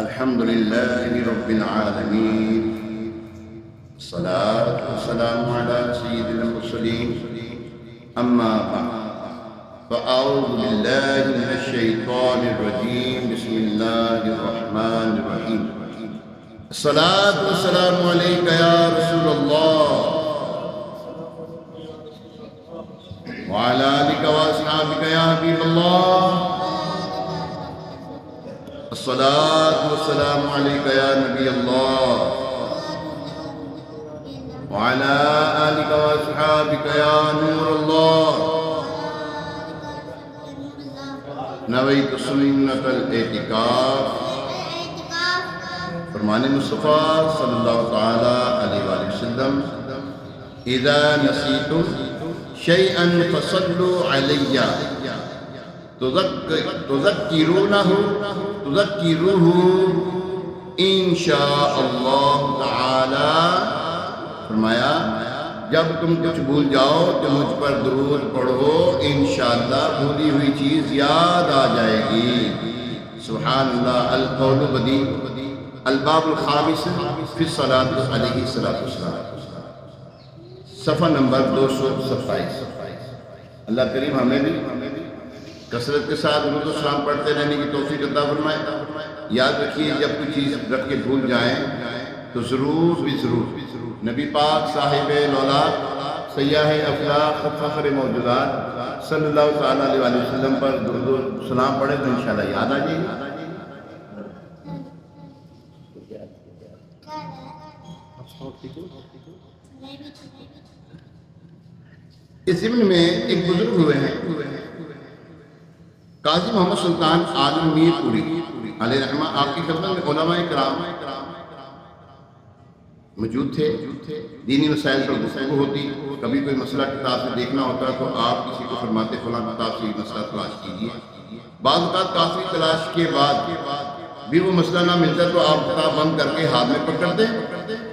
الحمد لله رب العالمين، الصلاة والسلام على سيد المرسلين، أما بعد، فأعوذ بالله من الشيطان الرجيم، بسم الله الرحمن الرحيم. الصلاة والسلام عليك يا رسول الله وعلى آلك وأصحابك يا حبيب الله. الصلاة والسلام عليك يا نبي الله وعلى آلك وأصحابك يا نور الله. نويت سنة الاعتكاف، فرمان مصطفیٰ صلی اللہ تعالی علیہ وآلہ وسلم: اذا نسيتم شيئا فصلوا علي تذکروه انشاء اللہ تعالی. فرمایا جب تم کچھ بھول جاؤ تو مجھ پر درود پڑھو، انشاءاللہ بھولی ہوئی چیز یاد آ جائے گی. سبحان اللہ. القول بدیع، الباب الخامس فی الصلاۃ علیہ السلام، صفحہ نمبر 227. اللہ کریم ہمیں بھی کثرت کے ساتھ درود و سلام پڑھتے رہنے کی توفیق عطا فرمائے. یاد رکھیے جب کوئی چیز رکھ کے بھول جائیں تو ضرور نبی پاک صاحب لولاک سیاح افلاق فخر موجودات صلی اللہ تعالیٰ علیہ وسلم پر درود و سلام پڑھے تو انشاءاللہ یاد آ جائے گی. اس ضمن میں ایک بزرگ ہوئے ہیں، قاضی محمد سلطان عالم میر پوری علیہ رحمہ. آپ کی خدمت میں علماء کرام موجود تھے. دینی مسائل پر گفتگو ہوتی، کبھی کوئی مسئلہ کتاب سے دیکھنا ہوتا تو آپ کسی کو فرماتے فلاں کتاب سے یہ مسئلہ تلاش کیجیے. بعض اوقات کافی تلاش کے بعد بھی وہ مسئلہ نہ ملتا تو آپ کتاب بند کر کے ہاتھ میں پکڑتے،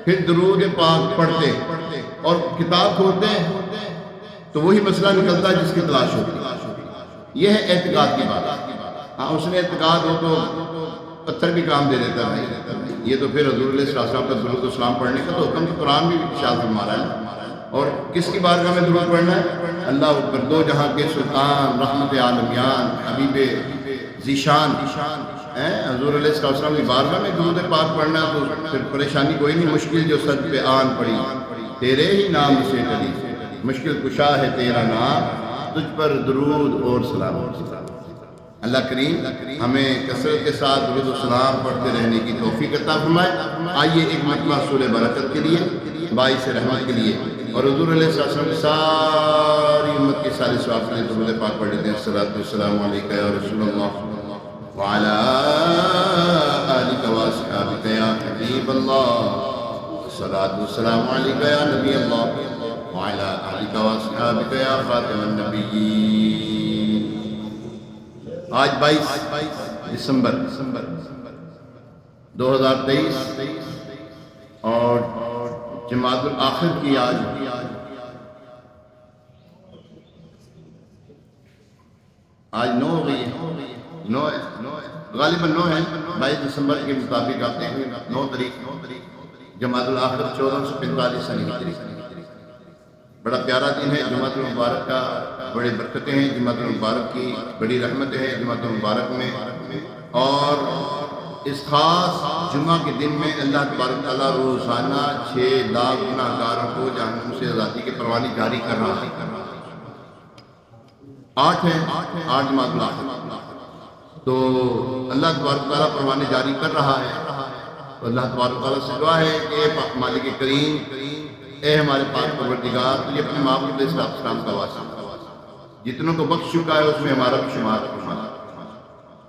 پھر درود پاک پڑھتے اور کتاب کھولتے تو وہی مسئلہ نکلتا جس کی تلاش ہوتی. یہ ہے اعتقاد کی بات. ہاں اس نے اعتقاد ہو تو پتھر بھی کام دے دیتا ہے. یہ تو پھر حضور علیہ السلام کا درود و سلام پڑھنے کا تو حکم تو قرآن بھی ارشاد فرما رہا ہے. اور کس کی بارگاہ میں درود پڑھنا ہے؟ اللہ اکبر. دو جہاں کے سلطان، رحمت عالمیان، حبیب ذیشان حضور علیہ السلام کی بارگاہ میں درود پاک پڑھنا تو پھر پریشانی کوئی نہیں. مشکل جو سد پہ آن پڑی تیرے ہی نام سے ٹلی، مشکل کشا ہے تیرا نام، تجھ پر درود اور سلام. اللہ کریم ہمیں کثرت کے ساتھ درود و سلام پڑھتے رہنے کی توفیق عطا فرمائے. آئیے ایک مرتبہ سورہ برکت کے لیے، باعث رحمت کے لیے اور حضور علیہ السلام کی ساری امت کے سارے ثواب کے لیے درود پاک پڑھ لیتے ہیں. الصلاۃ والسلام علیک یا رسول اللہ وعلی آلک واصحابک یا حبیب اللہ. الصلاۃ والسلام علیک یا نبی اللہ وعلی آلک واصحابک یا خاتم النبیین. آج 22 دسمبر 2023 اور جمادی الآخر کی آج نو ہو گئی ہے، غالباً 9 ہے. 22 دسمبر کے مطابق آتے ہیں 9 تاریخ جمادی الآخر 1445 سنی ہجری. بڑا پیارا دن ہے جمعۃ المبارک کا. بڑی برکتیں ہیں جمعۃ المبارک کی، بڑی رحمتیں ہیں جمعۃ المبارک میں. اور اس خاص جمعہ کے دن میں اللہ تبارک تعالیٰ روزانہ 6 لاکھ گناہ گاروں کو جہنم سے آزادی کے پروانی جاری کر رہا ہے. 8 جمعۃ الآخر تو اللہ تبارک تعالیٰ پروانے جاری کر رہا ہے. تو اللہ تبارک تعالیٰ سے دعا ہے کہ مالک کریم، اے ہمارے پاک پروردگار، تو یہ اپنے محبوب علیہ السلام کا واسطہ جتنوں کو بخش چکا ہے اس میں ہمارا بھی شمار ہو.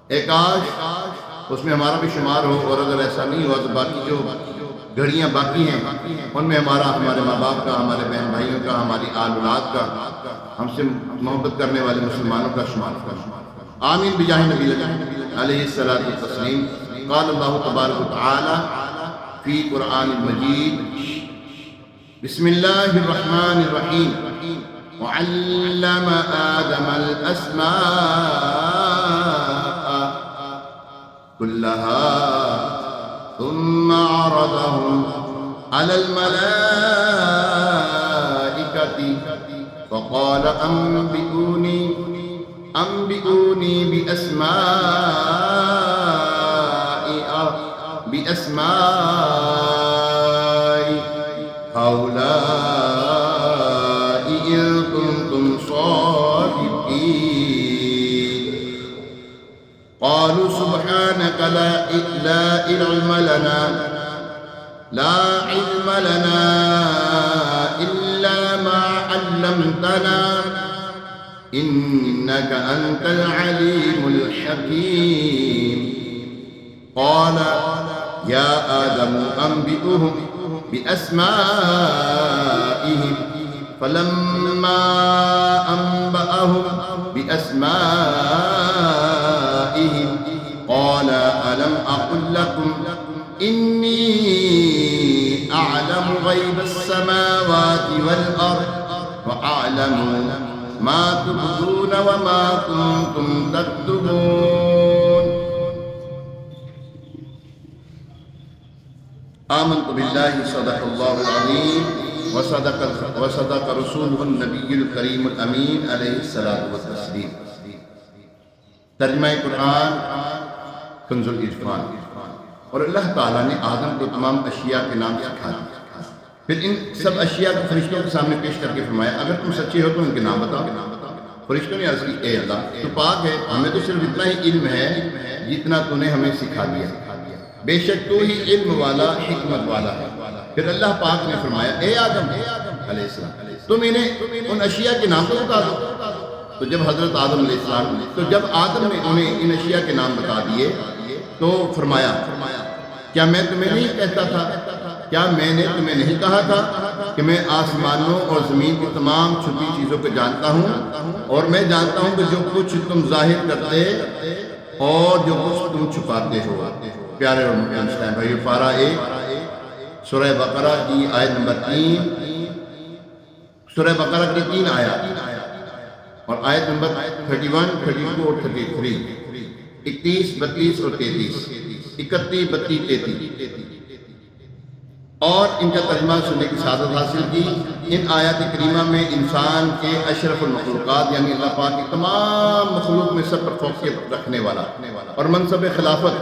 ایک کاش اس میں ہمارا بھی شمار ہو، اور اگر ایسا نہیں ہوا تو باقی جو گھڑیاں باقی ہیں ان میں ہمارے ماں باپ کا، ہمارے بہن بھائیوں کا، ہماری آل اولاد کا، ہم سے محبت کرنے والے مسلمانوں کا شمار کرنا. آمین بجاہ نبی علیہ الصلاۃ والتسلیم. قال اللہ تبارک وتعالی فی قرآن المجید: بسم اللہ الرحمن الرحیم. وعلم آدم الأسماء كلها ثم عرضهم على الملائكة فقال أنبئوني بأسماء هؤلاء إن كنتم صادقين. قالوا سبحانك لا علم لنا إلا ما علمتنا إنك أنت العليم الحكيم. قال يا آدم أنبئهم بأسمائهم فلما أنبأهم بأسمائهم قال ألم أقل لكم إني أعلم غيب السماوات والأرض وأعلم ما تبدون وما كنتم تكتمون. آمنت بالله صدق الله العظيم وصدق رسوله النبي الكريم الأمين عليه الصلاة والتسليم. ترجمہ قرآن کنز العرفان. اور اللہ تعالیٰ نے آدم کو تمام اشیاء کے نام سکھا دیے، پھر ان سب اشیاء کو فرشتوں کے سامنے پیش کر کے فرمایا اگر تم سچے ہو تو ان کے نام بتاؤ. فرشتوں نے عرض کی اے اللہ تو پاک ہے، ہمیں تو صرف اتنا ہی علم ہے جتنا تو نے ہمیں سکھا دیا، بے شک تو ہی علم والا حکمت والا ہے. پھر اللہ پاک نے فرمایا اے آدم علیہ السلام تم انہیں ان اشیاء کے نام تو بتا دو. تو جب حضرت آدم علیہ السلام جب آدم نے انہیں ان اشیاء کے نام بتا دیے تو فرمایا کیا میں تمہیں نہیں کہتا تھا، کیا میں نے تمہیں نہیں کہا تھا کہ میں آسمانوں اور زمین کی تمام چھپی چیزوں کو جانتا ہوں، اور میں جانتا ہوں کہ جو کچھ تم ظاہر کرتے اور جو کچھ تم چھپاتے ہو. پیارے اور محترم بھائی، پارہ 1 سورہ بقرہ کی آیت نمبر 3، سورہ بقرہ کی 3 آیات اور آیت نمبر 31، 32 اور 33، 31، 32 اور 33، 31، 32، 33 اور ان کا ترجمہ سننے کی سعادت حاصل کی. ان آیات کریمہ میں انسان کے اشرف المخلوقات یعنی اللہ پاک کی تمام مخلوق میں سب پر فوقیت رکھنے والا اور منصب خلافت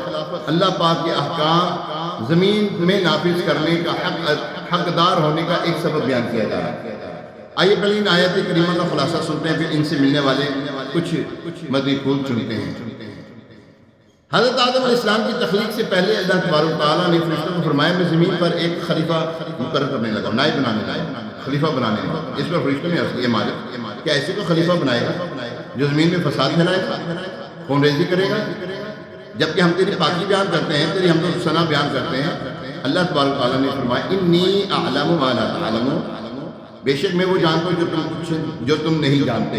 اللہ پاک کے احکام زمین میں نافذ کرنے کا حقدار ہونے کا ایک سبب بیان کیا جا رہا ہے. آئیے پہلے ان آیات کریمہ کا خلاصہ سنتے ہیں، پھر ان سے ملنے والے کچھ مدعی پھول چنتے ہیں. حضرت آدم علیہ السلام کی تخلیق سے پہلے اللہ تبارک و تعالیٰ نے فرشتوں کو فرمایا میں زمین پر ایک خلیفہ مقرر کرنے لگا، نائب بنانے لگا، خلیفہ بنانے لگا. اس پر فرشتوں نے عرض کیا مالک کیا ایسے کو خلیفہ بنائے گا جو زمین میں فساد پھیلائے گا، خون ریزی کرے گا؟ جبکہ ہم تیری پاکی بیان کرتے ہیں، تیری حمد و ثنا بیان کرتے ہیں. اللہ تبارک و تعالیٰ نے فرمایا انی اعلم ما لا تعلمون، بے شک میں وہ جانتا ہوں جو تم نہیں جانتے.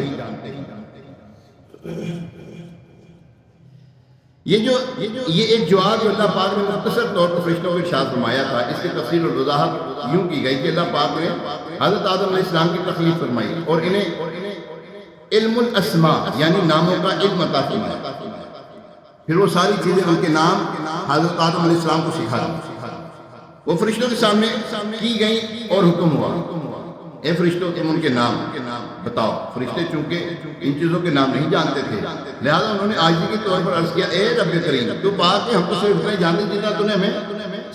یہ ایک جواب جو اللہ پاک نے مختصر طور پر فرشتوں کو ارشاد فرمایا تھا، اس کی تفصیل اور وضاحت یوں کی گئی کہ اللہ پاک نے حضرت آدم علیہ السلام کی تخلیق فرمائی اور انہیں علم الاسماء یعنی ناموں کا علم عطا فرمایا. پھر وہ ساری چیزیں ان کے نام حضرت آدم علیہ السلام کو سکھا دی. وہ فرشتوں کے سامنے کی گئیں اور حکم ہوا اے فرشتوں تم ان کے نام بتاؤ. فرشتے چونکہ ان چیزوں کے نام نہیں جانتے تھے لہذا انہوں نے عاجزی کے طور پر عرض کیا اے رب کریم تو پاک ہے ہم تو صرف اتنا جانتے جتنا تو نے ہمیں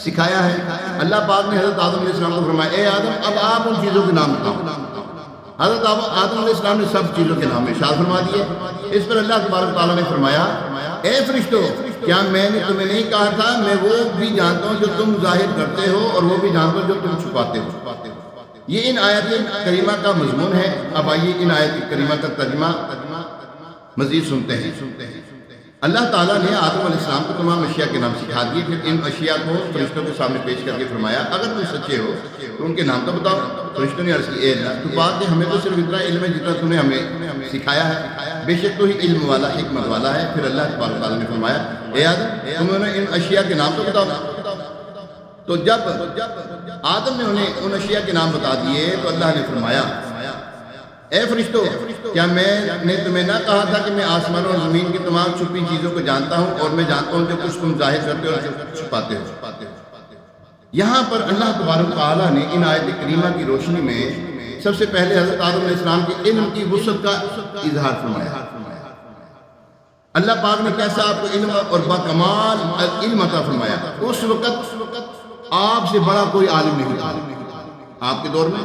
سکھایا ہے. اللہ پاک نے حضرت آدم علیہ السلام کو فرمایا اے آدم اب آپ ان چیزوں کے نام بتاؤ. حضرت آدم علیہ السلام نے سب چیزوں کے نام ارشاد فرما دیے. اس پر اللہ تبارک و تعالیٰ نے فرمایا اے فرشتوں کیا میں نے تمہیں نہیں کہا تھا میں وہ بھی جانتا ہوں جو تم ظاہر کرتے ہو اور وہ بھی جانتا ہوں جو تم چھپاتے ہو. یہ ان آیات کریمہ کا مضمون ہے. اب آئیے ان آیات کریمہ کا ترجمہ مزید سنتے ہیں. اللہ تعالیٰ نے آدم علیہ السلام کو تمام اشیاء کے نام سکھا دیے، پھر ان اشیاء کو فرشتوں کے سامنے پیش کر کے فرمایا اگر تم سچے ہو تو ان کے نام تو بتاؤ. فرشتوں نے عرض کی اے اللہ تو بات ہے ہمیں تو صرف اتنا علم ہے جتنا تم نے ہمیں سکھایا ہے، بے شک تو ہی علم والا حکمت والا ہے. پھر اللہ تبارک و تعالیٰ نے فرمایا اے آدم تم نے ان اشیاء کے نام تو بتاؤ. تو جب آدم نے انہیں ان اشیاء کے نام بتا دیے تو اللہ نے فرمایا اے فرشتوں، کیا میں نے تمہیں نہ کہا تھا کہ میں آسمان اور زمین کی تمام چھپی چیزوں کو جانتا ہوں، اور میں جانتا ہوں جو کچھ تم ظاہر کرتے ہو اور جو کچھ چھپاتے ہو۔ یہاں پر اللہ تبارک و تعالیٰ نے ان آیت کریمہ کی روشنی میں سب سے پہلے حضرت آدم علیہ السلام کے علم کی وسعت کا اظہار فرمایا۔ اللہ پاک نے کیسا آپ کو علم اور باکمال علم عطا فرمایا۔ اس وقت آپ سے بڑا کوئی عالم نہیں تھا، آپ کے دور میں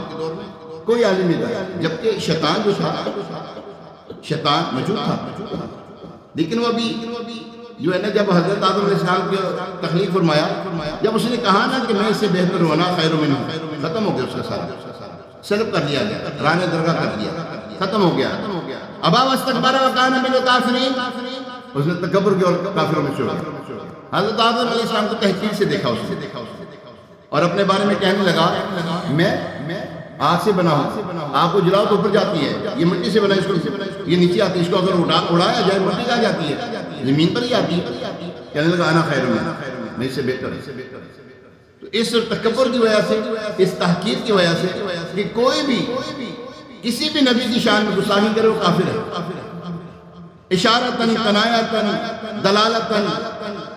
کوئی عالم نہیں تھا، جبکہ شیطان جو تھا، شیطان موجود تھا، لیکن وہ بھی جو ہے نا، جب حضرت آدم علیہ السلام کی تخلیق فرمایا، جب اس نے کہا نا کہ میں اس سے بہتر ہونا خیر منہ، ختم ہو گیا اس کا سارا، سلب کر دیا گیا، رانے درگاہ کر دیا، ختم ہو گیا۔ ابا واستکبر وکان من الکافرین، اس نے تکبر کیا اور کافروں میں سے ہو گیا۔ حضرت آدم علیہ السلام کو تحقیر سے دیکھا اس نے، اور اپنے بارے میں کہنے لگا میں آگ سے بنا ہوں، آگ کو جلاؤ تو اوپر جاتی ہے، یہ مٹی سے بنا، اس کو یہ نیچے آتی ہے، اس کو اگر اڑایا جائے مٹی کہاں جاتی ہے؟ زمین پر ہی آتی ہے۔ کہنے لگا انا خیر منہ، میں اس سے بہتر ہے۔ تو اس تکبر کی وجہ سے، اس تحقیر کی وجہ سے کہ کوئی بھی کسی بھی نبی کی شان میں گستاخی کرے وہ کافر ہے، اشارتاً، کنایتاً، دلالتاً،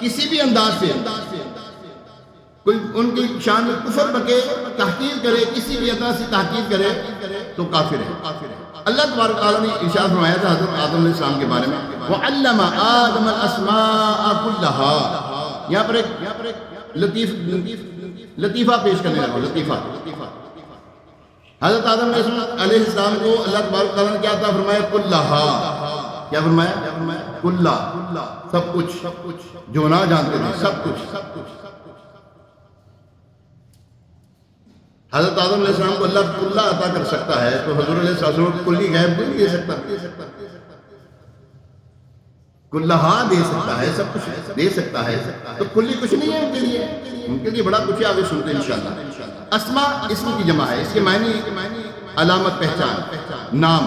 کسی بھی انداز سے کوئی ان کی شان میں کفر بکے، تحقیر کرے، کسی بھی انداز سے تحقیر کرے تو کافر ہے۔ اللہ تبارک و تعالیٰ نے ارشاد فرمایا تھا حضرت آدم علیہ السلام کے بارے میں، وَعَلَّمَ آدَمَ الْأَسْمَاءَ كُلَّهَا، یہاں پر ایک لطیفہ پیش کرنے لگا، لطیفہ۔ حضرت آدم علیہ السلام کو اللہ تبارک و تعالیٰ نے کیا عطا فرمایا؟ کلھا، کیا فرمایا؟ کلھا، سب کچھ جو نہ جانتے تھے، سب کچھ۔ حضرت آدم علیہ السلام کو اللہ کلھا عطا کر سکتا ہے تو حضور علیہ السلام کو کلی غیب نہیں دے سکتا، کلھا دے سکتا ہے، سب کچھ دے سکتا ہے، تو کلی کچھ نہیں ہے ان کے لیے، ان کے لیے بڑا کچھ ہے، آگے سنتے ہیں انشاءاللہ۔ اسماء اسم کی جمع ہے، اس کے معنی علامت، پہچان، نام۔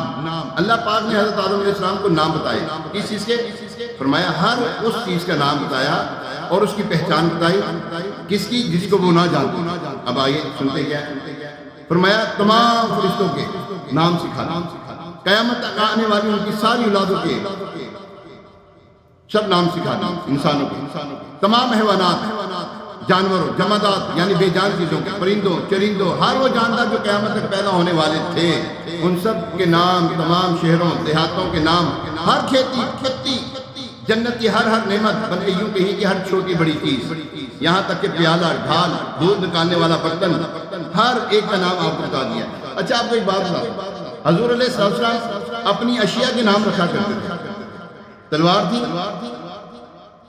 اللہ پاک نے حضرت آدم علیہ السلام کو نام بتائے، کس چیز کے؟ فرمایا ہر اس چیز کا نام بتایا اور اس کی پہچان بتائی، کس کی؟ جس کو وہ نہ جانتے۔ اب آئیے سنتے کیا ہے؟ فرمایا تمام فرشتوں کے نام سکھانا، قیامت تک آنے والی ان کی ساری اولادوں کے سب نام سکھانا، انسانوں کے، تمام حیوانات، جانوروں، جمادات یعنی بے جان چیزوں کے، پرندوں، چرندوں، ہر وہ جاندار جو قیامت تک پیدا ہونے والے تھے، ان سب کے نام، تمام شہروں دیہاتوں کے نام، ہر کھیتی، جنت کی ہر نعمت، بلکہ یوں کہیں کہ ہر چھوٹی بڑی چیز، یہاں تک کہ پیالہ، ڈھال، دودھ نکالنے والا برتن، ہر ایک کا نام آپ کو بتا دیا۔ اچھا آپ کو ایک بات بتا، حضور علیہ السلام اپنی اشیاء کے نام رکھا کرتے تھے۔ تلوار تھی،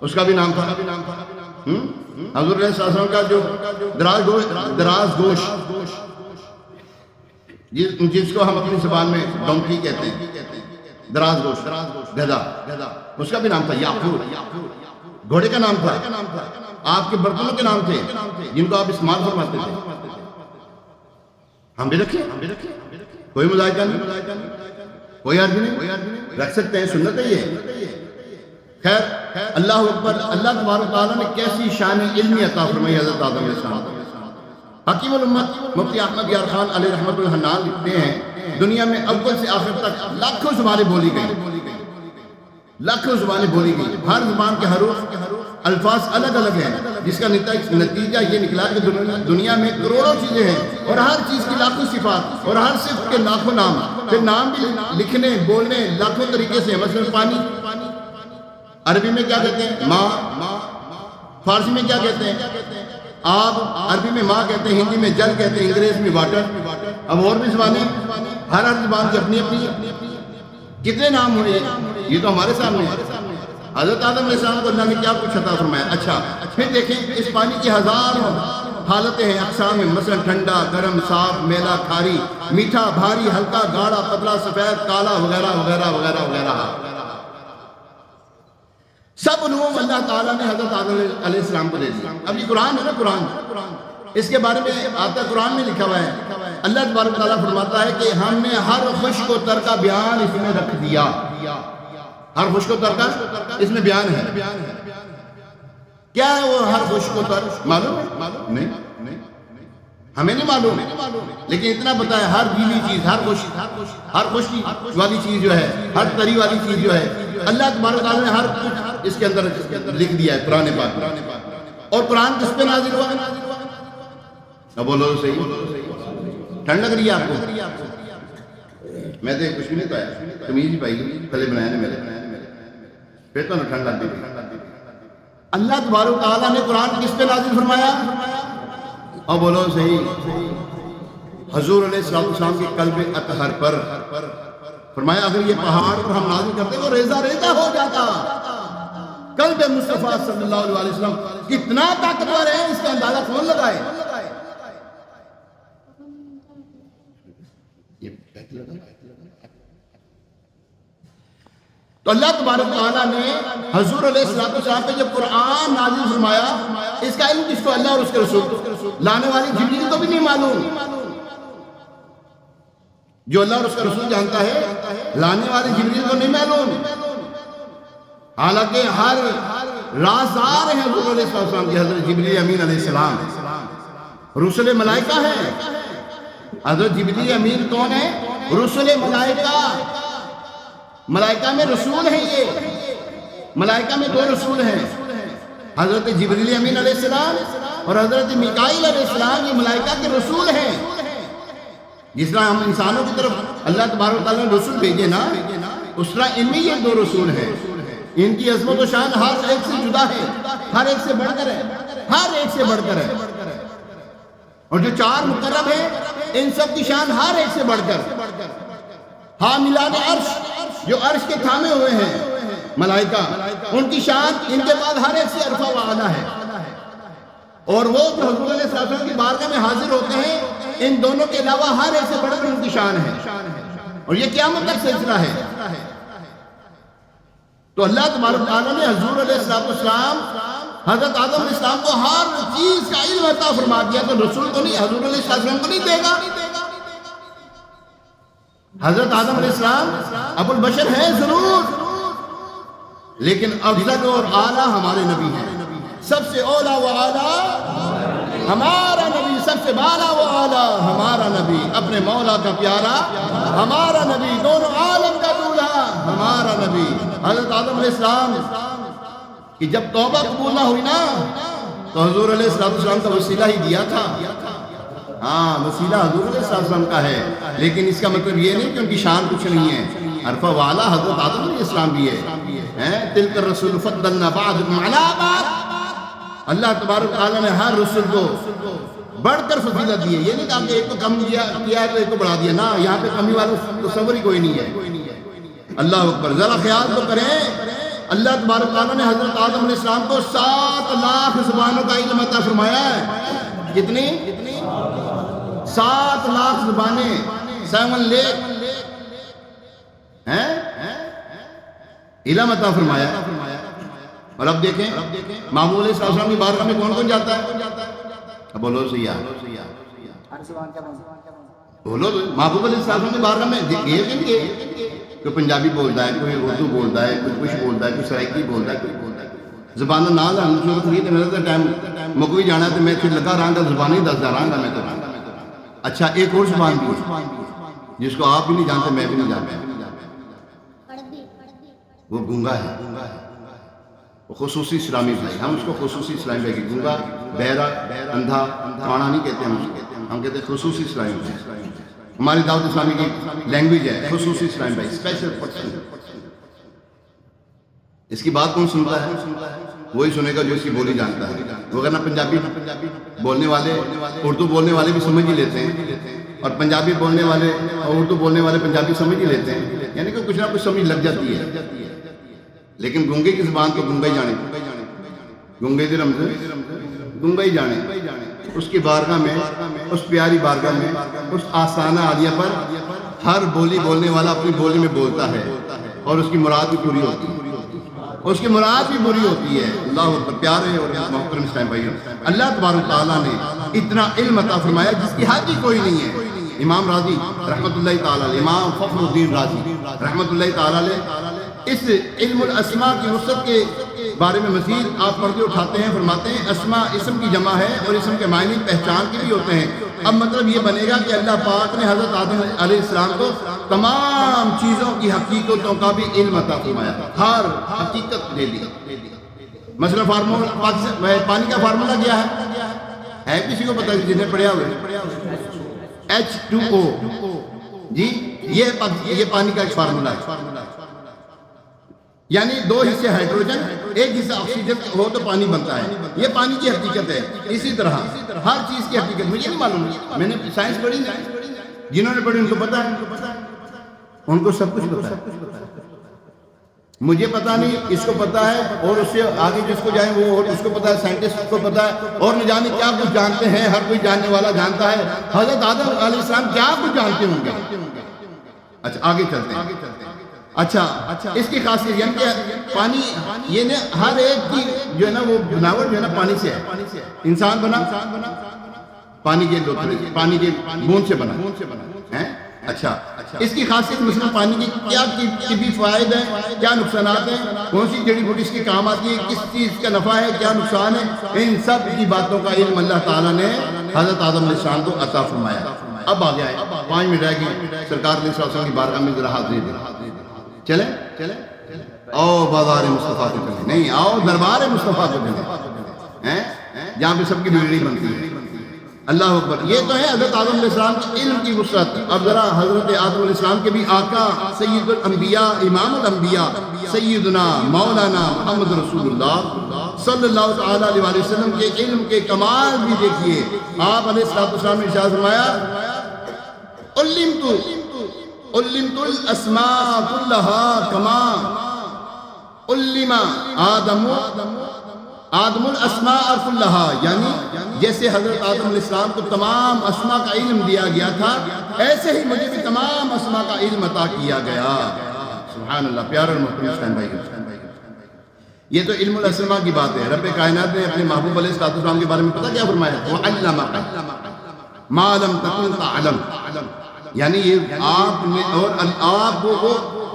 اس کا بھی نام تھا۔ حضور علیہ السلام کا جو دراز گوش، جس کو ہم اپنی زبان میں ڈونکی کہتے ہیں، دراز گوش، گدھا، اس کا بھی نام تھا یاقوت۔ گھوڑے کا نام تھا، آپ کے برتنوں کے نام تھے جن کو آپ استعمال فرماتے تھے، ہم بھی رکھیں، کوئی مذائقہ نہیں، کوئی عرض نہیں، رکھ سکتے ہیں، سنت ہے یہ۔ خیر، اللہ اکبر، اللہ تبارک تعالیٰ نے کیسی شان علمی عطا فرمائی حضرت آدم علیہ السلام۔ حکیم الامت مفتی احمد یار خان علیہ رحمۃ الحنان لکھتے ہیں، دنیا میں اول سے آخر تک لاکھوں زبانیں بولی گئی، لاکھوں زبانیں بولی گئی، ہر زبان کے حروف، الفاظ الگ الگ ہیں، جس کا نتیجہ یہ نکلا کہ دنیا میں کروڑوں چیزیں ہیں، اور ہر چیز کی لاکھوں صفات، اور ہر صفت کے لاکھوں نام، پھر نام بھی لکھنے بولنے لاکھوں طریقے سے۔ مثلا پانی، عربی میں کیا کہتے ہیں؟ ماں، فارسی میں کیا کہتے ہیں؟ آب، عربی میں ماں کہتے ہیں، ہندی میں جل کہتے ہیں، انگریزی میں واٹر۔ اب اور بھی زبانیں، ہر زبان کی اپنی کتنے نام ہوئے، یہ تو ہمارے سامنے ہے۔ حضرت آدم علیہ السلام کو اللہ نے کیا کچھ عطا فرمایا۔ اچھا پھر دیکھیں، اس پانی کی ہزاروں حالتیں ہیں، اقسام ہیں، مثلا ٹھنڈا، گرم، صاف، میلا، کھاری، میٹھا، بھاری، ہلکا، گاڑھا، پتلا، سفید، کالا، وغیرہ وغیرہ وغیرہ وغیرہ۔ سب علوم اللہ تعالیٰ نے حضرت آدم علیہ السلام کو دے دیا۔ اب یہ قرآن ہے نا، قرآن اس کے بارے میں آتا ہے، قرآن میں لکھا ہوا ہے، اللہ تبارک تعالیٰ فرماتا ہے کہ ہم نے ہر خشک و تر کا بیان اس میں رکھ دیا۔ ہر خشک و تر کا اس میں بیان ہے۔ کیا ہے وہ ہر خشک و تر؟ معلوم ہے؟ نہیں۔ ہمیں نہیں معلوم، لیکن اتنا پتا ہے ہر گیلی چیز، ہر خوشی والی چیز جو ہے، ہر تری والی چیز جو ہے، اللہ تبارک و تعالیٰ نے ہر کچھ اس کے اندر لکھ دیا ہے قرآن پاک میں۔ اور قرآن کس پہ نازل ہوا؟ اب بولو صحیح، ٹھنڈ لگ رہی ہے آپ کو؟ میں تو کچھ بھی نہیں پایا، تمیز ہی پائی، تھلے بنایا نے میرے، پھر تو ٹھنڈ لگ گئی۔ اللہ تبارک و تعالیٰ نے قرآن کس پہ نازل فرمایا؟ اور بولو صحیح، حضور علیہ السلام کے قلب اطہر پر فرمایا اگر یہ پہاڑ پر ہم نازل کرتے وہ ریزہ ریزہ ہو جاتا۔ قلب مصطفیٰ صلی اللہ علیہ وسلم کتنا طاقتور ہے، اس کا اندازہ کون لگائے؟ تو اللہ تبارک و تعالیٰ نے حضور علیہ السلام پہ جب قرآن نازل فرمایا، اس کا علم کس کو؟ اللہ اور اس کے رسول، لانے والی جبریل کو بھی نہیں معلوم۔ جو اللہ اور اس کا رسول جانتا ہے، لانے والی جبریل کو نہیں معلوم۔ حالانکہ ہر رازدار ہے حضور علیہ السلام کی، حضرت جبریل امین علیہ السلام رسول ملائکہ ہیں۔ حضرت جبریل امین کون ہے؟ رسول ملائکہ، ملائکہ میں رسول ہیں، یہ ملائکہ میں دو رسول ہیں، حضرت جبریل امین علیہ السلام اور حضرت میکائیل علیہ السلام، یہ ملائکہ کے رسول ہیں۔ جس طرح ہم انسانوں کی طرف اللہ تبارک و تعالیٰ نے رسول بھیجے نا، اس طرح ان میں یہ دو رسول ہیں۔ ان کی عظمت و شان ہر ایک سے جدا ہے، ہر ایک سے بڑھ کر ہے، ہر ایک سے بڑھ کر ہے۔ اور جو چار مقرب ہیں، ان سب کی شان ہر ایک سے بڑھ کر، حاملان عرش، جو عرش کے تھامے ہوئے ہیں ملائکہ، ان کی شان ان کے بعد ہر ایک سے عرفہ و اعلیٰ ہے۔ اور وہ جو حضور علیہ السلام کی بارگاہ میں حاضر ہوتے ہیں، ان دونوں کے علاوہ ہر ایک سے بڑھ کر ان کی شان ہے، اور یہ قیامت تک سلسلہ ہے۔ تو اللہ تبارک و تعالیٰ نے حضور علیہ السلام حضرت آدم علیہ السلام کو ہر چیز کا علم عطا فرما دیا، تو رسول کو نہیں، حضور علیہ السلام کو نہیں دے گا؟ حضرت آدم علیہ السلام ابو البشر ہیں ضرور، لیکن افضل اور اعلیٰ ہمارے نبی ہیں۔ سب سے اولا و اعلیٰ ہمارا نبی، سب سے بالا و اعلیٰ ہمارا نبی، اپنے مولا کا پیارا ہمارا نبی، دونوں عالم کا دولہا ہمارا نبی حضرت آدم علیہ السلام کی جب توبہ قبول نہ ہوئی نا، تو حضور علیہ السلام کا وسیلہ ہی دیا تھا۔ ہاں، وسیلہ حضور علیہ السلام کا ہے، لیکن اس کا مطلب یہ نہیں کہ ان کی شان کچھ نہیں ہے۔ عرفہ والا حضرت آدم علیہ السلام بھی ہے۔ تلک الرسول فضلنا بعضکم علی بعض، اللہ تبارک و تعالیٰ نے ہر رسول کو بڑھ کر فضیلت دی ہے۔ یہ نہیں کہا کہ ایک کو کم کیا ہے تو ایک کو بڑھا دیا، نہ، یہاں پہ کمی والا تصور ہی کوئی نہیں ہے۔ اللہ اکبر، ذرا خیال تو کریں، اللہ تبارک و تعالیٰ نے حضرت آدم علیہ السلام کو 7 لاکھ زبانوں کا علم عطا فرمایا ہے۔ کتنی؟ 7 لاکھ زبانیں، 7 لیک علم عطا فرمایا۔ اور اب دیکھیں محمود علیہ السلام کی بارگاہ میں کون کون جاتا ہے؟ اب بولو سیاح، بولو محبوب علیہ السلام کی بارگاہ میں گئے کہ نہیں گئے؟ کوئی پنجابی بولتا ہے، کوئی اردو بولتا ہے، کوئی کچھ بولتا ہے، کوئی سرائکی بولتا ہے، کوئی بولتا ہے زبانہ نہ لان صورت نہیں، تو میرا ٹائم مکوی جانا تو میں پھر لگا رہا گا، زبان ہی دستا رہا گا میں تو۔ اچھا، ایک اور زبان بھی ہے جس کو آپ بھی نہیں جانتے، میں بھی نہیں جانتا، وہ گونگا ہے، خصوصی اسلامی بھائی، ہم اس کو خصوصی اسلامی بھائی، گونگا، بہرا، اندھا، کھانا نہیں کہتے ہم کہتے ہیں خصوصی اسلامی بھائی۔ ہماری دعوت اسلامی کی لینگویج ہے خصوصی اسلامی بھائی، اسپیشل پرسن۔ اس کی بات کون سنتا ہے؟ وہی سنے گا جو اس کی بولی جانتا ہے، وغیرہ پنجابی بولنے والے، اردو بولنے والے بھی سمجھ ہی لیتے ہیں، اور پنجابی بولنے والے اور اردو بولنے والے پنجابی سمجھ ہی لیتے ہیں، یعنی کہ کچھ نہ کچھ سمجھ لگ جاتی ہے۔ لیکن گونگے کی زبان تو گونگا ہی جانے، گونگے دی رمز گونگا ہی جانے۔ اس کی بارگاہ میں، اس پیاری بارگاہ میں، اس آستانہ عالیہ پر ہر بولی بولنے والا اپنی بولی میں بولتا ہے، اور اس کی مراد بھی پوری ہوتی ہے، اس کی مراد بھی پوری ہوتی ہے۔ اللہ اکبر، پیارے اور محترم اسلام بھائیوں، اللہ تبارک تعالیٰ نے اتنا علم عطا فرمایا جس کی حد ہی کوئی نہیں ہے۔ امام راضی رحمت اللہ تعالیٰ علیہ، امام فخر الدین راضی رحمت اللہ تعالیٰ علیہ، اس علم الاسماء کی وسعت کے بارے میں مزید آپ پردے اٹھاتے ہیں، فرماتے ہیں اسماء اسم کی جمع ہے، اور اسم کے معنی پہچان کے بھی ہوتے ہیں۔ اب مطلب یہ بنے گا کہ اللہ پاک نے حضرت آدم علیہ السلام کو تمام چیزوں کی حقیقتوں کا بھی علم عطا فرمایا، ہر حقیقت دے دی۔ مثلا پانی کا فارمولا کیا ہے کسی کو پتہ جس نے پڑھا ہوئے؟ H2O، جی یہ پانی کا ایک فارمولا ہے، یعنی 2 حصے ہائیڈروجن 1 حصہ آکسیجن ہو تو پانی بنتا ہے، یہ پانی کی حقیقت ہے۔ اسی طرح ہر چیز کی حقیقت مجھے نہیں معلوم، میں نے سائنس پڑھی نہیں، جنہوں نے پڑھی ان کو پتہ ہے، ان کو سب کچھ پتہ ہے، مجھے پتہ نہیں، اس کو پتہ ہے، اور اس سے آگے جس کو جائیں وہ اور اس کو پتہ ہے، سائنٹسٹ کو پتہ ہے، اور نہ جانے کیا کچھ جانتے ہیں، ہر کوئی جاننے والا جانتا ہے۔ حضرت آدم علیہ السلام کیا کچھ جانتے ہوں گے۔ اچھا آگے چلتے ہیں۔ اچھا اس کی خاصیت یعنی کہ پانی یہ ہر ایک کی جو ہے نا وہ بناوٹ جو ہے نا پانی سے ہے۔ انسان بنا پانی کے لوتھڑے پانی کے بوند سے بنا ہے۔ اچھا اس کی خاصیت مثلا پانی کی کیا طبی فوائد ہیں، کیا نقصانات ہیں، کون سی جڑی بوٹی اس کے کام آتی ہے، کس چیز کا نفع ہے، کیا نقصان ہے، ان سب کی باتوں کا علم اللہ تعالیٰ نے حضرت آدم علیہ السلام کو عطا فرمایا۔ اب آگے آئے 5 منٹ رہ گئی، سرکار علیہ السلام کی بارگاہ میں ذرا حاضری دیں۔ چلیں آؤ بازار مصطفیٰ کو چلیں، نہیں آؤ دربار مصطفیٰ کو چلیں، جہاں پہ سب کی بگڑی بنتی ہے۔ اللہ اکبر، یہ تو ہے حضرت آدم علیہ السلام کی علم کی وسعت۔ اب ذرا حضرت آدم علیہ السلام کے بھی آقا سید الانبیاء امام الانبیاء سیدنا مولانا محمد رسول اللہ صلی اللہ تعالیٰ علیہ وسلم کے علم کے کمال بھی دیکھیے۔ آپ علیہ السلام نے ارشاد فرمایا علمت الاسماء كلها كما علم آدم الاسماء كلها، یعنی جیسے حضرت آدم علیہ السلام کو تمام اسماء کا علم دیا گیا تھا، ایسے ہی مجھے بھی تمام اسماء کا علم عطا کیا گیا۔ سبحان اللہ، پیارے اور محترم اسلام بھائی، یہ تو علم الاسماء کی بات ہے۔ رب کائنات نے اپنے محبوب علیہ السلام کے بارے میں پتہ کیا فرمایا؟ وَعَلَّمَكَ مَا لَمْ تَكُنْ تَعْلَمْ، یعنی یہ آپ نے اور آپ کو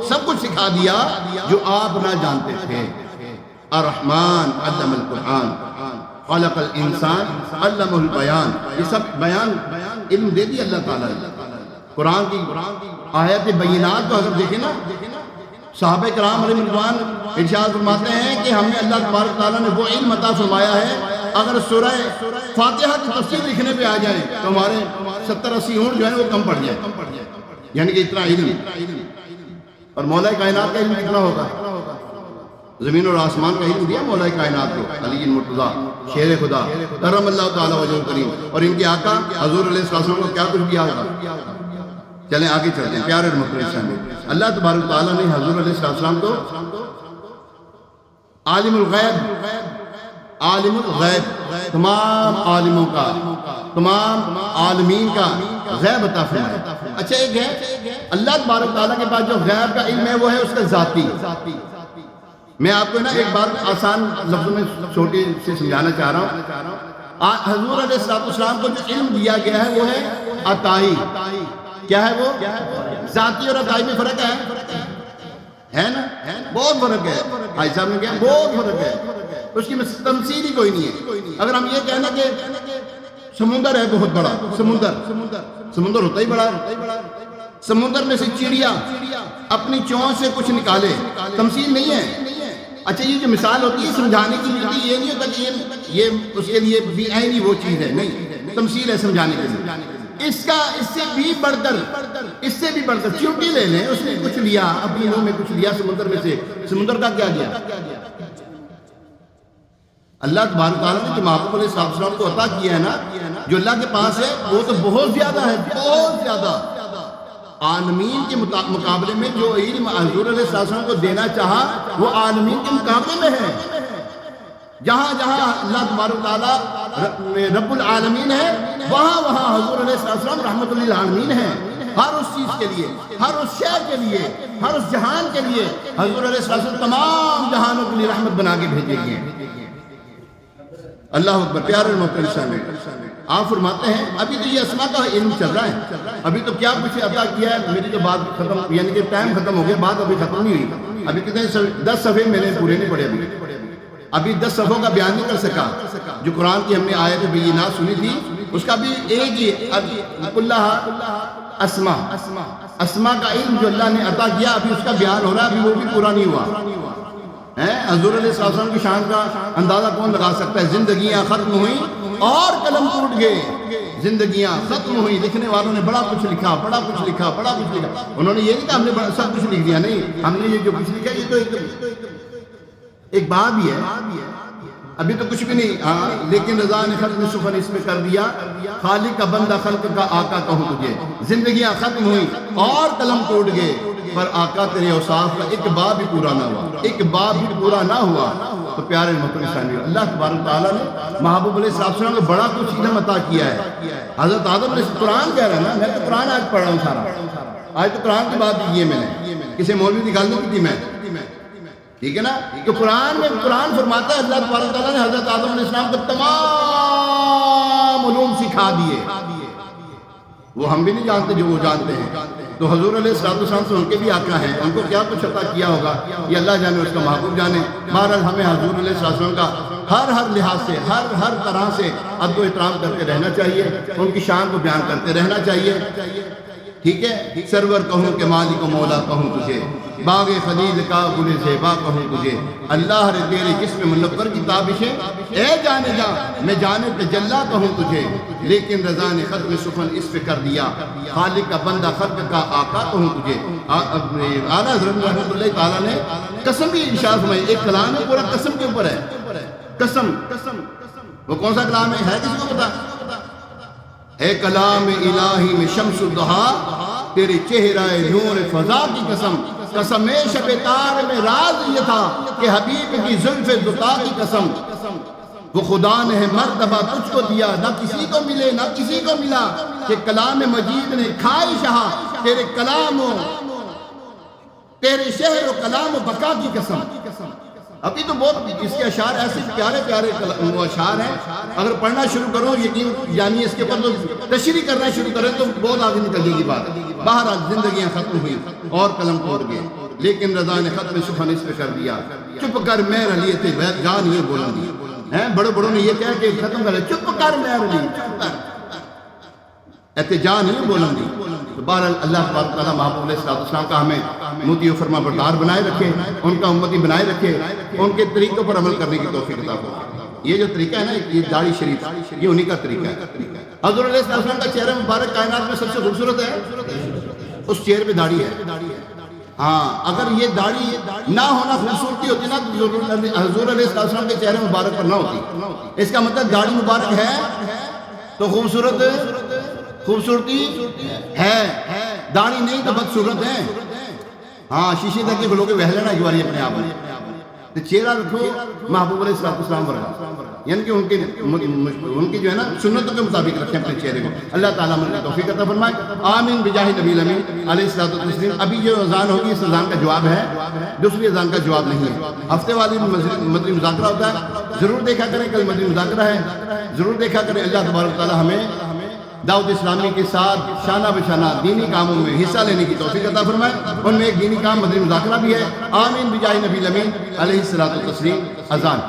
سب کچھ سکھا دیا جو آپ نہ جانتے تھے۔ الرحمن علم القرآن خلق الانسان علمہ البیان، یہ سب بیان علم دے دی اللہ تعالیٰ نے۔ قرآن کی آیت بینات کو اگر دیکھیں نا، صحابہ کرام علیہ رضوان ارشاد فرماتے ہیں کہ ہمیں اللہ تبارک تعالیٰ نے وہ علم عطا فرمایا ہے، اگر سورہ فاتحہ کی تفسیر لکھنے پہ آ جائے تو ہمارے 70-80 اونٹ جو ہے وہ کم پڑ جائے، یعنی کہ اتنا علم۔ اور مولا کائنات کا علم کتنا ہوگا؟ زمین اور آسمان کا علم دیا مولا کائنات کو، علی المرتضیٰ شیر خدا کرم اللہ تعالیٰ وجہ کریم، اور ان کے آقا حضور علیہ السلام کو کیا کچھ دیا ہوگا۔ چلیں آگے چلتے ہیں پیارے اور محترم، اللہ تبارک تعالیٰ نے حضور علیہ السلام کو عالم الغیب، تمام عالموں کا، تمام عالمین کا غیب عطا فرمایا۔ اچھا ایک ہے اللہ تبارک تعالیٰ کے پاس جو غیب کا علم ہے وہ ہے اس کا ذاتی۔ میں آپ کو نا ایک بات آسان لفظوں میں چھوٹی سے سمجھانا چاہ رہا ہوں۔ حضور علیہ السلام کو جو علم دیا گیا ہے وہ ہے عطائی۔ کیا ہے وہ؟ ذاتی اور عطائی میں فرق ہے نا، بہت فرق ہے۔ بھائی صاحب نے کہا بہت فرق ہے، اس کی تمثیل ہی کوئی نہیں ہے۔ اگر ہم یہ کہنا کہ سمندر ہے بہت بڑا، سمندر ہوتا ہی بڑا ہے، سمندر میں سے چڑیا اپنی چونچ سے کچھ نکالے، تمثیل نہیں ہے۔ اچھا یہ جو مثال ہوتی ہے سمجھانے کی ہوتی ہے، یہ نہیں ہوتا کہ یہ اس کے لیے بھی عینی وہ چیز ہے، نہیں، تمثیل ہے سمجھانے کے لیے۔ اس سے بھی بڑھ کر چیونٹی لے لیں، اس نے کچھ لیا، اپنی منہ میں کچھ لیا سمندر میں سے، سمندر کا کیا گیا؟ اللہ تبارک تعالیٰ نے جو محبوب علیہ السلام کو عطا کیا ہے نا، جو اللہ کے پاس ہے وہ تو بہت زیادہ ہے، بہت زیادہ۔ عالمین کے مقابلے میں جو علم حضور علیہ السلام کو دینا چاہا وہ عالمین کے مقابلے میں ہے۔ جہاں جہاں اللہ تبارک تعالیٰ رب العالمین ہے، وہاں وہاں حضور علیہ السلام رحمت للعالمین ہے۔ ہر اس چیز کے لیے، ہر اس شے کے لیے، ہر اس جہان کے لیے حضور علیہ السلام تمام جہانوں کے لیے رحمت بنا کے بھیجے گئے ہیں۔ اللہ اکبر، پیارے محترم سامعین، آپ فرماتے ہیں ابھی تو یہ اسماء کا علم چل رہا ہے، ابھی تو کیا کچھ عطا کیا ہے، میری جو بات ختم یعنی کہ ٹائم ختم ہو گیا، بات ابھی ختم نہیں ہوئی، ابھی کتنے 10 صفحے میں نے پورے نہیں پڑھے، ابھی 10 صفحوں کا بیان نہیں کر سکا۔ جو قرآن کی ہم نے آیت بینات سنی تھی اس کا بھی ایک ہی اللہ اسما کا علم جو اللہ نے عطا کیا ابھی اس کا بیان ہو رہا ہے، ابھی وہ بھی پورا نہیں ہوا ہے۔ حضور علیہ السلام کی شان کا اندازہ کون لگا سکتا ہے؟ زندگیاں ختم ہوئیں اور قلم ٹوٹ گئے، زندگیاں ختم ہوئی، لکھنے والوں نے بڑا کچھ لکھا، بڑا کچھ لکھا، بڑا کچھ لکھا۔ انہوں نے یہ نہیں کہا ہم نے سب کچھ لکھ دیا، نہیں، ہم نے یہ جو کچھ لکھا یہ تو ایک باب ہی ہے، ابھی تو کچھ بھی نہیں۔ ہاں لیکن رضا نے ختم سخن اس میں کر دیا، خالق کا بندہ خلق کا آقا کہوں تجھے، زندگیاں ختم ہوئی اور قلم ٹوٹ گئے، پر آقا تیرے اوصاف کا ایک باب بھی پورا نہ ہوا، ایک باب بھی پورا نہ ہوا۔ تو پیارے محترم اسلامی، اللہ تبارک تعالیٰ نے محبوب علیہ السلام کو بڑا کچھ علم عطا کیا ہے۔ حضرت آدم نے قرآن کہہ رہا ہے نا، میں تو قرآن آج پڑھ رہا ہوں سارا، آج تو قرآن کی بات کی ہے میں نے، کسی مولوی کی گل نہیں کی تھی میں، ٹھیک ہے نا؟ تو قرآن میں قرآن فرماتا ہے اللہ تبارک تعالیٰ نے حضرت آدم علیہ السلام کو تمام علوم سکھا دیے، وہ ہم بھی نہیں جانتے جو وہ جانتے ہیں۔ تو حضور علیہ السلام سے ان کے بھی آقا ہیں، ان کو کیا کچھ عطا کیا ہوگا یہ اللہ جانے، اس کا محبوب جانے۔ بہرحال ہمیں حضور علیہ السلام کا ہر لحاظ سے ہر طرح سے ادب و احترام کرتے رہنا چاہیے، ان کی شان کو بیان کرتے رہنا چاہیے، ٹھیک ہے؟ سرور کہوں کہ مالک و مولا کہوں تجھے، باغ خلیل کا گل زیبا کہوں تجھے، اللہ رے تیرے جسم منور کی تابشیں، اے جانے جا میں جانے تجلا کہوں تجھے، لیکن رضا نے ختم سخن اس پہ کر دیا، خالق کا بندہ خلق کا آقا کہوں تجھے۔ اعلیٰ حضرت رحمۃ اللہ تعالیٰ نے قسم بھی ارشاد فرمائی، ایک کلام ہے پورا قسم کے اوپر ہے، قسم، وہ کون سا کلام ہے کسی کو پتا؟ اے کلام الہی میں شمس الضحیٰ، تیرے چہرہ نور فضا کی قسم، قسم شب تار میں راز یہ تھا کہ حبیب کی زلف دتا کی قسم، وہ خدا نے مرتبہ تجھ کو دیا، نہ کسی کو ملے نہ کسی کو ملا، کہ کلام مجید نے کھائی شہا، تیرے کلام و تیرے شہر و کلام و بقا کی قسم۔ ابھی تو بہت اس کے اشعار ایسے پیارے وہ اشعار ہیں، اگر پڑھنا شروع کرو یقین یعنی اس کے اوپر تو تشریح کرنا شروع کریں تو بہت آگے نکل جائے گی بات۔ بہرحال زندگیاں ختم ہوئی اور قلم ٹوٹ گئے، لیکن رضا نے ختم سخن اس پہ کر دیا، چپ کر مہر علی تھے جان یہ بولندی، بڑوں بڑوں نے یہ کہہ کہ ختم کر لیا، چپ کر مہر علی، چپ کر احتجاج نہیں بولندی۔ تو بہرحال اللہ تبارک تعالیٰ محبوب علیہ السلام کا ہمیں مطیع و فرما بردار بنائے رکھے، ان کا امتی بنائے رکھے، ان کے طریقوں پر عمل کرنے کی توفیق عطا فرمائے۔ یہ جو طریقہ ہے نا یہ داڑھی شریف، یہ انہی کا طریقہ ہے۔ حضور علیہ السلام کا چہرہ مبارک کائنات میں سب سے خوبصورت ہے، اس چہرے پہ داڑھی ہے۔ ہاں اگر یہ داڑھی نہ ہونا خوبصورتی ہوتی نا تو حضور علیہ السلام کے چہرے مبارک پر نہ ہوتی۔ اس کا مطلب داڑھی مبارک ہے تو خوبصورتی ہے، داڑھی نہیں تو بدصورت ہے۔ ہاں شیشے تک کے کھلو کے بہہ لینا ایک بار اپنے آپ میں، تو چہرہ رکھو محبوب علیہ السلام پر، یعنی کہ ان کی جو ہے نا سنتوں کے مطابق رکھیں اپنے چہرے کو۔ اللہ تعالیٰ ہم نے توفیق عطا فرمائے، آمین بجاہ نبی الامین علیہ الصلوۃ والتسلیم۔ ابھی جو اذان ہوگی اس اذان کا جواب ہے، دوسری اذان کا جواب نہیں ہے۔ ہفتے والی مدنی مذاکرہ ہوتا ہے، ضرور دیکھا کریں، کل مدنی مذاکرہ ہے، ضرور دیکھا کریں۔ اللہ تبارک تعالیٰ ہمیں دعوت اسلامی کے ساتھ شانہ بشانہ دینی کاموں میں حصہ لینے کی توفیق عطا فرمائے۔ ان میں ایک دینی کام مدنی مذاکرہ بھی ہے۔ آمین بجاہ نبی الامین علیہ الصلوۃ والتسلیم۔ اذان